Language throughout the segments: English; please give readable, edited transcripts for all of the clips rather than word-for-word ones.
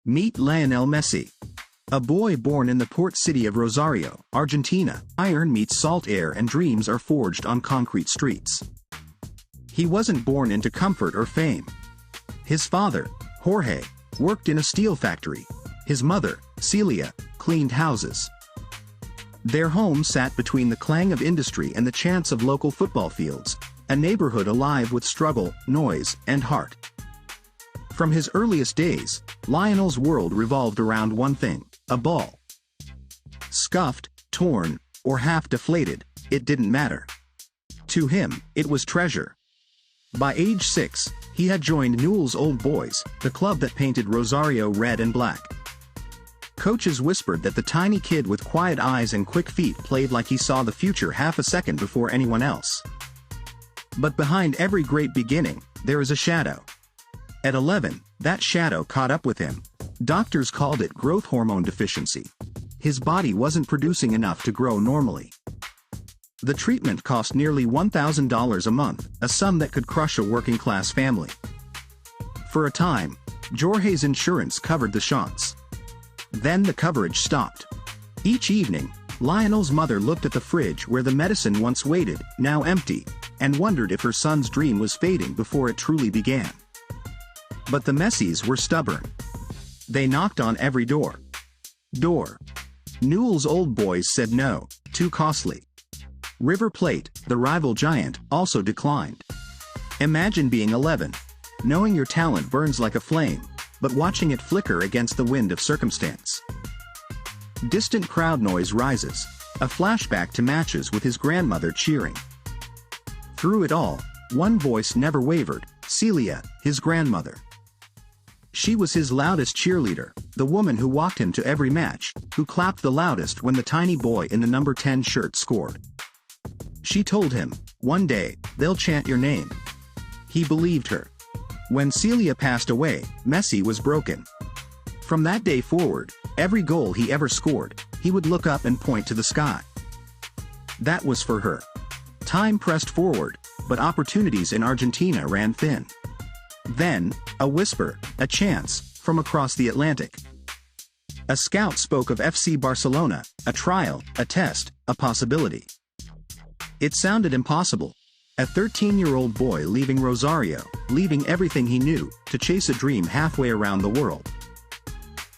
Meet Lionel Messi. A boy born in the port city of Rosario, Argentina. Iron meets salt air and dreams are forged on concrete streets. He wasn't born into comfort or fame. His father, Jorge, worked in a steel factory. His mother, Celia, cleaned houses. Their home sat between the clang of industry and the chants of local football fields, a neighborhood alive with struggle, noise, and heart. From his earliest days, Lionel's world revolved around one thing: a ball. Scuffed, torn, or half deflated, it didn't matter. To him, it was treasure. By age 6, he had joined Newell's Old Boys, the club that painted Rosario red and black. Coaches whispered that the tiny kid with quiet eyes and quick feet played like he saw the future half a second before anyone else. But behind every great beginning, there is a shadow. At 11, that shadow caught up with him. Doctors called it growth hormone deficiency. His body wasn't producing enough to grow normally. The treatment cost nearly $1,000 a month, a sum that could crush a working-class family. For a time, Jorge's insurance covered the shots. Then the coverage stopped. Each evening, Lionel's mother looked at the fridge where the medicine once waited, now empty, and wondered if her son's dream was fading before it truly began. But the Messis were stubborn. They knocked on every door. Newell's Old Boys said no, too costly. River Plate, the rival giant, also declined. Imagine being 11, knowing your talent burns like a flame, but watching it flicker against the wind of circumstance. Distant crowd noise rises, a flashback to matches with his grandmother cheering. Through it all, one voice never wavered: Celia, his grandmother. She was his loudest cheerleader, the woman who walked him to every match, who clapped the loudest when the tiny boy in the number 10 shirt scored. She told him, "One day, they'll chant your name." He believed her. When Celia passed away, Messi was broken. From that day forward, every goal he ever scored, he would look up and point to the sky. That was for her. Time pressed forward, but opportunities in Argentina ran thin. Then, a whisper, a chance, from across the Atlantic. A scout spoke of FC Barcelona, a trial, a test, a possibility. It sounded impossible. A 13-year-old boy leaving Rosario, leaving everything he knew, to chase a dream halfway around the world.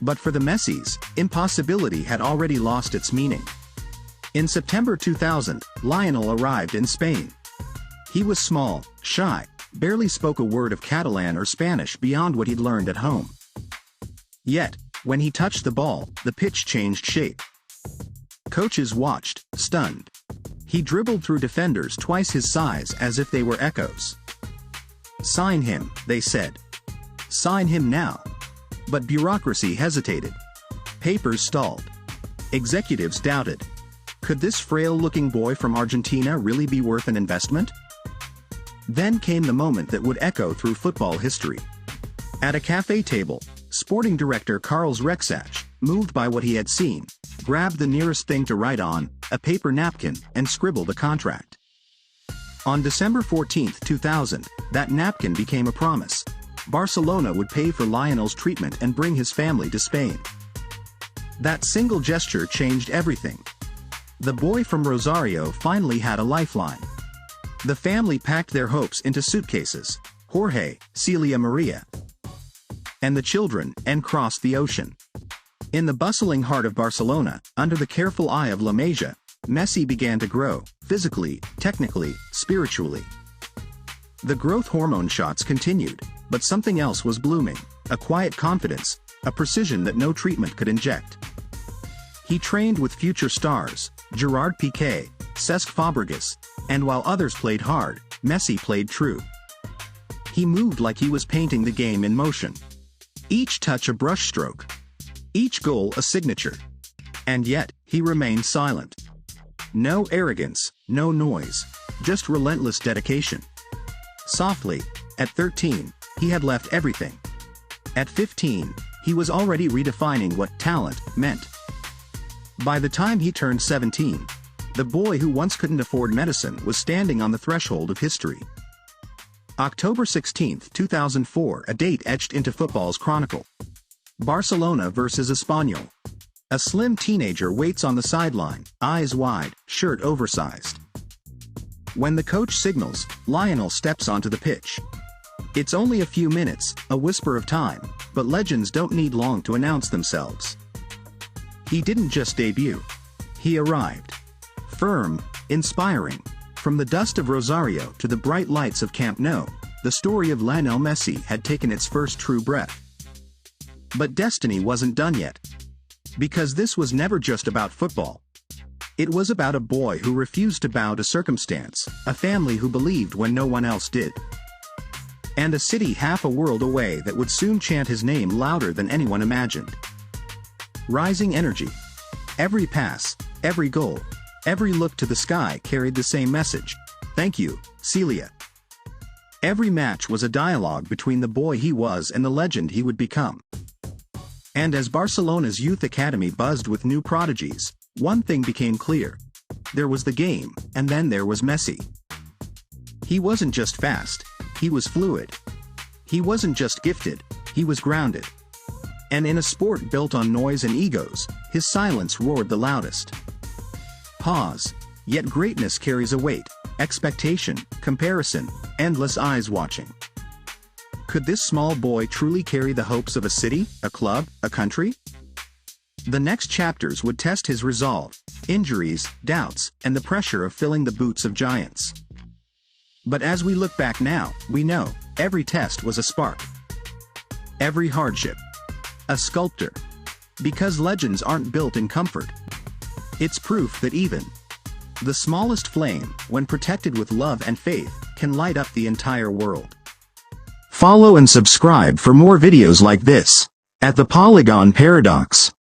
But for the Messis, impossibility had already lost its meaning. In September 2000, Lionel arrived in Spain. He was small, shy, barely spoke a word of Catalan or Spanish beyond what he'd learned at home. Yet, when he touched the ball, the pitch changed shape. Coaches watched, stunned. He dribbled through defenders twice his size as if they were echoes. "Sign him," they said. "Sign him now." But bureaucracy hesitated. Papers stalled. Executives doubted. Could this frail-looking boy from Argentina really be worth an investment? Then came the moment that would echo through football history. At a cafe table, sporting director Karl Rexach, moved by what he had seen, grabbed the nearest thing to write on, a paper napkin, and scribbled a contract. On December 14, 2000, that napkin became a promise. Barcelona would pay for Lionel's treatment and bring his family to Spain. That single gesture changed everything. The boy from Rosario finally had a lifeline. The family packed their hopes into suitcases: Jorge, Celia Maria, and the children, and crossed the ocean. In the bustling heart of Barcelona, under the careful eye of La Masia, Messi began to grow, physically, technically, spiritually. The growth hormone shots continued, but something else was blooming: a quiet confidence, a precision that no treatment could inject. He trained with future stars: Gerard Piqué, Cesc Fabregas, and while others played hard, Messi played true. He moved like he was painting the game in motion. Each touch a brushstroke. Each goal a signature. And yet, he remained silent. No arrogance, no noise, just relentless dedication. Softly, at 13, he had left everything. At 15, he was already redefining what talent meant. By the time he turned 17, the boy who once couldn't afford medicine was standing on the threshold of history. October 16, 2004, a date etched into football's chronicle. Barcelona vs Espanyol. A slim teenager waits on the sideline, eyes wide, shirt oversized. When the coach signals, Lionel steps onto the pitch. It's only a few minutes, a whisper of time, but legends don't need long to announce themselves. He didn't just debut. He arrived. Firm, inspiring. From the dust of Rosario to the bright lights of Camp Nou, the story of Lionel Messi had taken its first true breath. But destiny wasn't done yet. Because this was never just about football. It was about a boy who refused to bow to circumstance, a family who believed when no one else did. And a city half a world away that would soon chant his name louder than anyone imagined. Rising energy. Every pass, every goal, every look to the sky carried the same message. Thank you, Celia. Every match was a dialogue between the boy he was and the legend he would become. And as Barcelona's youth academy buzzed with new prodigies, one thing became clear. There was the game, and then there was Messi. He wasn't just fast, he was fluid. He wasn't just gifted, he was grounded. And in a sport built on noise and egos, his silence roared the loudest. Pause. Yet greatness carries a weight, expectation, comparison, endless eyes watching. Could this small boy truly carry the hopes of a city, a club, a country? The next chapters would test his resolve, injuries, doubts, and the pressure of filling the boots of giants. But as we look back now, we know, every test was a spark. Every hardship. A sculptor. Because legends aren't built in comfort. It's proof that even the smallest flame, when protected with love and faith, can light up the entire world. Follow and subscribe for more videos like this, at the Polygon Paradox.